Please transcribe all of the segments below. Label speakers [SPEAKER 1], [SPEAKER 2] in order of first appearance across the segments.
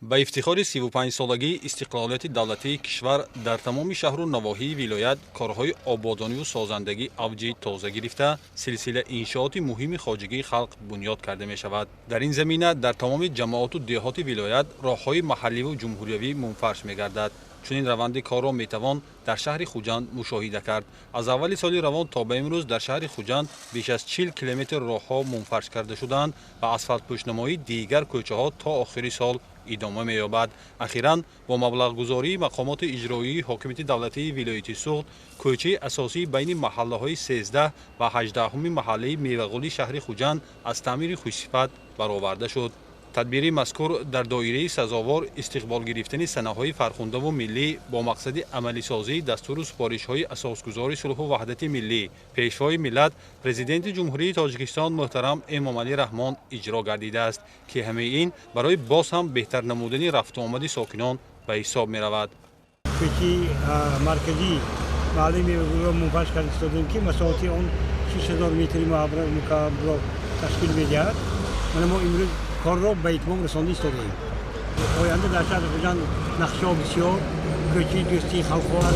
[SPEAKER 1] با افتخار 35 سالگی استقلالیت دولتی کشور در تمام شهر و نواحی ولایت کارهای آبادانی و سازندگی اوج تازه گرفته، سلسله انشاءات مهم خواجگی خلق بنیاد کرده می شود. در این زمینه در تمام جماعات و دهات ولایت راههای محلی و جمهوریوی منفرش می گردد. چنین روند کار را می توان در شهر خوجند مشاهده کرد. از اول سال روان تا به امروز در شهر خوجند بیش از 40 کیلومتر راهها منفرش کرده شدند و اسفالت پوشنمایی دیگر کوچه ها تا آخر سال ادامه می‌یابد. اخیراً با مبلغ گذاری مقامات اجرایی حاکمیت دولتی ولایت سوخت، کوچه اساسی بین محله‌های 13 و 18 محله میوه‌قلی شهر خوجند از تعمیر خوشصفت برآورده شد. تدبیر مذکور در دایره سزاوار استقبال گرفتن سنه‌های فرخنده و ملی با مقصد عملی سازی دستور و سپارش‌های اساسگذار صلح و وحدت ملی پیشوای ملت پرزیدنت جمهوری تاجیکستان محترم امام علی رحمان اجرا گردیده است که همه این برای باز هم بهتر نمودن رفت و آمد ساکنان به حساب می‌رود.
[SPEAKER 2] کوچه مرکزی محله میوه‌قلی را منفرش کرده استادیم که مساحت آن 6000 متر مکعب را تشکیل می‌دهد. ما امروز کار را به اتمام رسانده ایستاده‌ایم. آینده در شهر خوجند نقشه‌ها بسیار کوچه دوستی خلق‌ها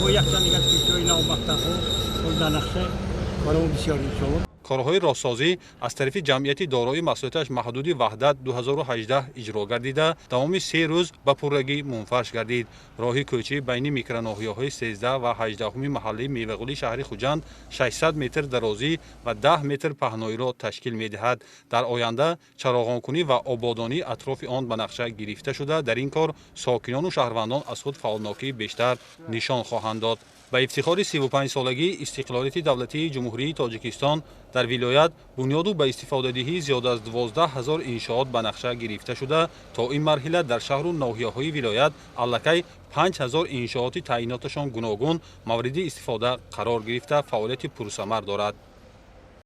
[SPEAKER 2] با یک چند دیگر کوچه‌های نو مقطع‌ها در نقشه برای بسیار انشاءالله.
[SPEAKER 1] کارهای راهسازی از طرف جمعیت دارای مسئولیتش محدود وحدت 2018 اجرا گردیده تمام 3 روز به پررگی منفرش گردید. راه کوچه بین میکروناحیه‌های 13 و 18 محله میوه‌قلی شهر خوجند 600 متر درازی و 10 متر پهنایی را تشکیل می‌دهد. در آینده چراغان‌کنی و آبادانی اطراف آن به نقشه گرفته شده. در این کار ساکنان و شهروندان از خود فعالناکی بیشتر نشان خواهند داد. با افتخار 35 سالگی استقلالیت دولتی جمهوری تاجیکستان در ولایت بنیاد و به استفاده دهی زیاد از 12000 انشاءات به نقشه گرفته شده. تا این مرحله در شهر و ناحیه‌های ولایت الکی 5000 انشاءات تعییناتشان گوناگون مورد استفاده قرار گرفته فعالیت پرثمر دارد.